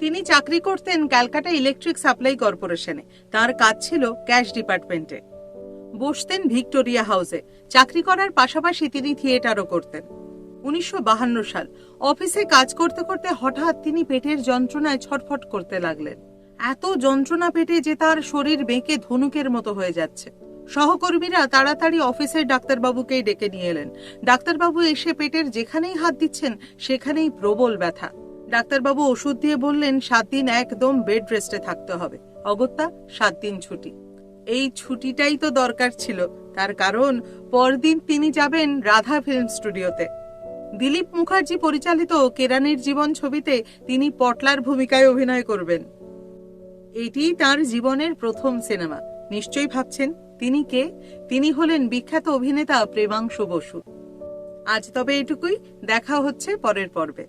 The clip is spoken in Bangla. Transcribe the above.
তিনি চাকরি করতেন ক্যালকাটা ইলেকট্রিক সাপ্লাই কর্পোরেশনে। তার কাজ ছিল ক্যাশ ডিপার্টমেন্টে। বসতেন ভিক্টোরিয়া হাউসে। চাকরি করার পাশাপাশি তিনি থিয়েটারও করতেন। 1952 সাল, অফিসে কাজ করতে করতে হঠাৎ তিনি পেটের যন্ত্রণায় ছটফট করতে লাগলেন। এত যন্ত্রণা পেটে যে তার শরীর বেঁকে ধনুকের মতো হয়ে যাচ্ছে। সহকর্মীরা তাড়াতাড়ি অফিসের ডাক্তারবাবুকেই ডেকে নিয়ে এলেন। ডাক্তারবাবু এসে পেটের যেখানেই হাত দিচ্ছেন সেখানেই প্রবল ব্যথা। ডাক্তারবাবু ওষুধ দিয়ে বললেন 7 দিন একদম বেড রেস্টে থাকতে হবে। অগত্যা 7 দিন ছুটি। এই ছুটিটাই তো দরকার ছিল, তার কারণ পরদিন তিনি যাবেন রাধা ফিল্ম স্টুডিওতে। দিলীপ মুখার্জি পরিচালিত কেরানির জীবন ছবিতে তিনি পটলার ভূমিকায় অভিনয় করবেন। এটি তার জীবনের প্রথম সিনেমা। নিশ্চয়ই ভাবছেন তিনি কে? তিনি হলেন বিখ্যাত অভিনেতা প্রেমাংশু বসু। আজ তবে এটুকুই, দেখা হচ্ছে পরের পর্বে।